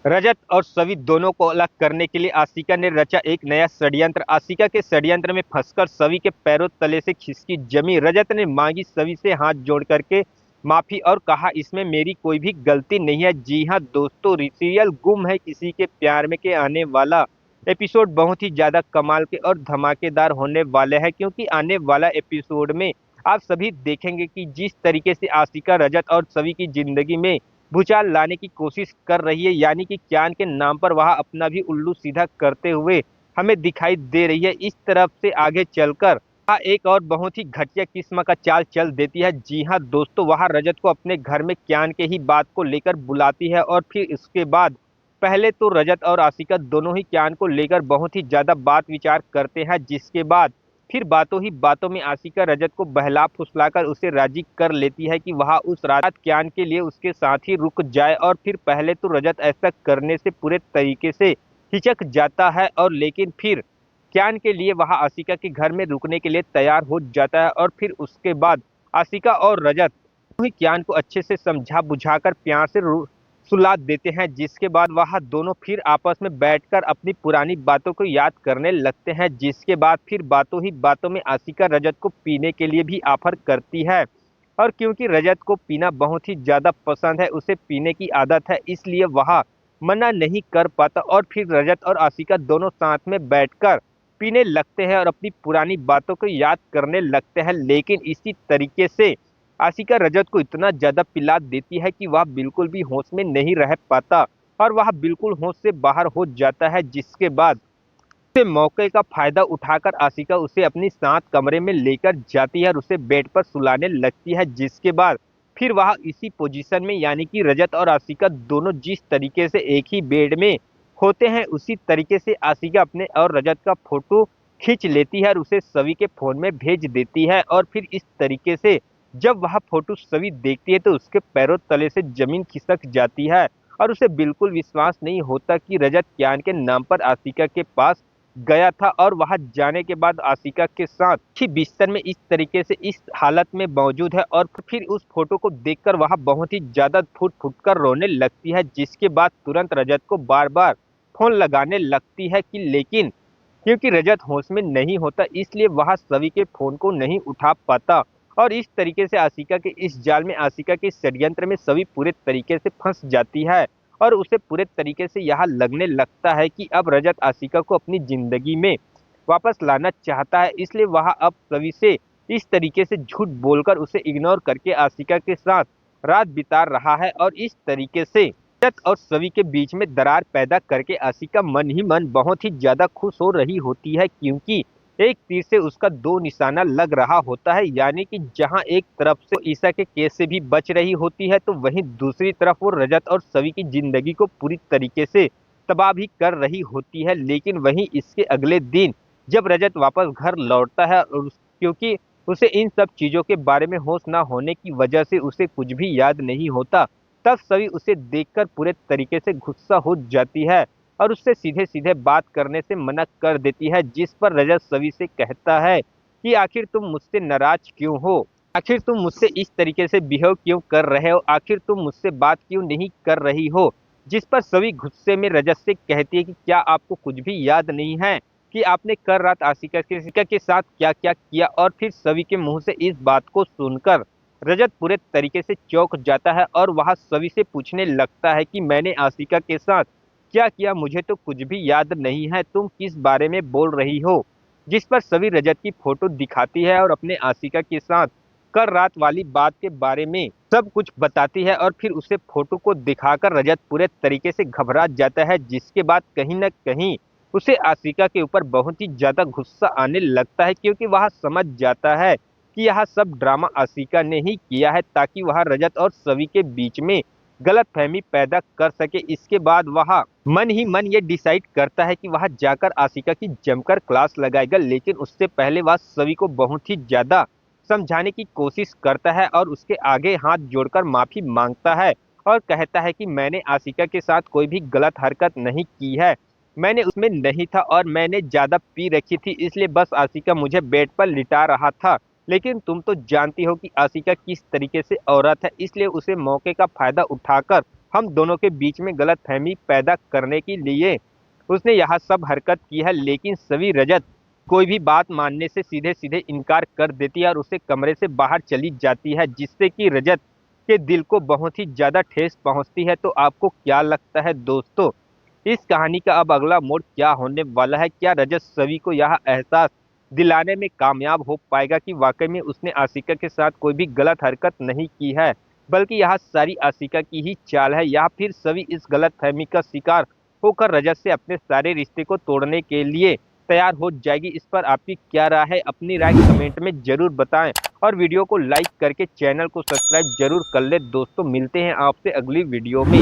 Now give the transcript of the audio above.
रजत और सवी दोनों को अलग करने के लिए आशिका ने रचा एक नया षड्यंत्र। आशिका के षड्यंत्र में फंसकर सवी के पैरों तले से खिसकी जमी। रजत ने मांगी सवी से हाथ जोड़ करके माफी और कहा, इसमें मेरी कोई भी गलती नहीं है। जी हाँ दोस्तों, सीरियल गुम है किसी के प्यार में के आने वाला एपिसोड बहुत ही ज्यादा कमाल के और धमाकेदार होने वाले हैं, क्योंकि आने वाला एपिसोड में आप सभी देखेंगे कि जिस तरीके से आशिका रजत और सवी की जिंदगी में भूचाल लाने की कोशिश कर रही है, यानी कि ज्ञान के नाम पर वह अपना भी उल्लू सीधा करते हुए हमें दिखाई दे रही है। इस तरफ से आगे चलकर वह एक और बहुत ही घटिया किस्म का चाल चल देती है। जी हाँ दोस्तों, वह रजत को अपने घर में ज्ञान के ही बात को लेकर बुलाती है और फिर इसके बाद पहले तो रजत और आशिका दोनों ही ज्ञान को लेकर बहुत ही ज्यादा बात विचार करते हैं, जिसके बाद फिर बातों ही बातों में आशिका रजत को बहला फुसलाकर उसे राजी कर लेती है कि वह उस रात ज्ञान के लिए उसके साथ ही रुक जाए। और फिर पहले तो रजत ऐसा करने से पूरे तरीके से हिचक जाता है, और लेकिन फिर ज्ञान के लिए वह आशिका के घर में रुकने के लिए तैयार हो जाता है। और फिर उसके बाद आशिका और रजत दोनों ही ज्ञान को अच्छे से समझा बुझाकर प्यार से सुला देते हैं, जिसके बाद वह दोनों फिर आपस में बैठकर अपनी पुरानी बातों को याद करने लगते हैं। जिसके बाद फिर बातों ही बातों में आशिका रजत को पीने के लिए भी ऑफर करती है, और क्योंकि रजत को पीना बहुत ही ज्यादा पसंद है, उसे पीने की आदत है, इसलिए वह मना नहीं कर पाता। और फिर रजत और आशिका दोनों साथ में बैठकर पीने लगते हैं और अपनी पुरानी बातों को याद करने लगते हैं। लेकिन इसी तरीके से आशिका रजत को इतना ज्यादा पिला देती है कि वह बिल्कुल भी होश में नहीं रह पाता और वह बिल्कुल होश से बाहर हो जाता है। जिसके बाद उसे मौके का फायदा उठाकर आशिका उसे अपनी साथ कमरे में लेकर जाती है और उसे बेड पर सुलाने लगती है। जिसके बाद फिर वह इसी पोजीशन में, यानी कि रजत और आशिका दोनों जिस तरीके से एक ही बेड में होते हैं, उसी तरीके से आशिका अपने और रजत का फोटो खींच लेती है और उसे सभी के फोन में भेज देती है। और फिर इस तरीके से जब वह फोटो सभी देखती है तो उसके पैरों तले से जमीन खिसक जाती है और उसे बिल्कुल विश्वास नहीं होता कि रजत ज्ञान के नाम पर आशिका के पास गया था, और वहां जाने के बाद आशिका के साथ ही बिस्तर में इस तरीके से इस हालत में मौजूद है। और फिर उस फोटो को देखकर वह बहुत ही ज्यादा फुट फुट कर रोने लगती है, जिसके बाद तुरंत रजत को बार बार फोन लगाने लगती है कि लेकिन क्योंकि रजत होश में नहीं होता, इसलिए वह सभी के फोन को नहीं उठा पाता। और इस तरीके से आशिका के इस जाल में, आशिका के षड्यंत्र में सभी पूरे तरीके से फंस जाती है और उसे पूरे तरीके से यह लगने लगता है कि अब रजत आशिका को अपनी जिंदगी में वापस लाना चाहता है, इसलिए वह अब सभी से इस तरीके से झूठ बोलकर उसे इग्नोर करके आशिका के साथ रात बिता रहा है। और इस तरीके से रजत और सभी के बीच में दरार पैदा करके आशिका मन ही मन बहुत ही ज्यादा खुश हो रही होती है, क्योंकि एक तीर से उसका दो निशाना लग रहा होता है। यानी कि जहां एक तरफ से ईसा के केस से भी बच रही होती है, तो वहीं दूसरी तरफ वो रजत और सवी की जिंदगी को पूरी तरीके से तबाह भी कर रही होती है। लेकिन वहीं इसके अगले दिन जब रजत वापस घर लौटता है और क्योंकि उसे इन सब चीजों के बारे में होश ना होने की वजह से उसे कुछ भी याद नहीं होता, तब सभी उसे देखकर पूरे तरीके से गुस्सा हो जाती है और उससे सीधे सीधे बात करने से मना कर देती है। जिस पर रजत सभी से कहता है कि आखिर तुम मुझसे नाराज क्यों हो, आखिर तुम मुझसे इस तरीके से बिहेव क्यों कर रहे हो, आखिर तुम मुझसे बात क्यों नहीं कर रही हो। जिस पर सभी गुस्से में रजत से कहती है कि क्या आपको कुछ भी याद नहीं है कि आपने कल रात आशिका के साथ क्या क्या किया। और फिर सभी के मुंह से इस बात को सुनकर रजत पूरे तरीके से चौंक जाता है और वह सभी से पूछने लगता है कि मैंने आशिका के साथ क्या किया, मुझे तो कुछ भी याद नहीं है, तुम किस बारे में बोल रही हो। जिस पर सभी रजत की फोटो दिखाती है और अपने आशिका के साथ कल रात वाली बात के बारे में सब कुछ बताती है। और फिर उसे फोटो को दिखाकर रजत पूरे तरीके से घबरा जाता है, जिसके बाद कहीं न कहीं उसे आशिका के ऊपर बहुत ही ज्यादा गुस्सा आने लगता है, क्योंकि वह समझ जाता है कि यह सब ड्रामा आशिका ने ही किया है ताकि वह रजत और सवी के बीच में गलतफहमी पैदा कर सके। इसके बाद वह मन ही मन ये डिसाइड करता है कि वह जाकर आशिका की जमकर क्लास लगाएगा, लेकिन उससे पहले वह सभी को बहुत ही ज्यादा समझाने की कोशिश करता है और उसके आगे हाथ जोड़कर माफी मांगता है और कहता है कि मैंने आशिका के साथ कोई भी गलत हरकत नहीं की है, मैंने उसमें नहीं था और मैंने ज्यादा पी रखी थी, इसलिए बस आशिका मुझे बेड पर लिटा रहा था। लेकिन तुम तो जानती हो कि आशिका किस तरीके से औरत है, इसलिए उसे मौके का फायदा उठाकर हम दोनों के बीच में गलतफहमी पैदा करने के लिए उसने यह सब हरकत की है। लेकिन सभी रजत कोई भी बात मानने से सीधे सीधे इनकार कर देती है और उसे कमरे से बाहर चली जाती है, जिससे कि रजत के दिल को बहुत ही ज्यादा ठेस पहुंचती है। तो आपको क्या लगता है दोस्तों, इस कहानी का अब अगला मोड़ क्या होने वाला है? क्या रजत सभी को यह एहसास दिलाने में कामयाब हो पाएगा कि वाकई में उसने आशिका के साथ कोई भी गलत हरकत नहीं की है, बल्कि यह सारी आशिका की ही चाल है? या फिर सभी इस गलतफहमी का शिकार होकर रजत से अपने सारे रिश्ते को तोड़ने के लिए तैयार हो जाएगी? इस पर आपकी क्या राय है? अपनी राय कमेंट में जरूर बताएं और वीडियो को लाइक करके चैनल को सब्सक्राइब जरूर कर ले दोस्तों। मिलते हैं आपसे अगली वीडियो में।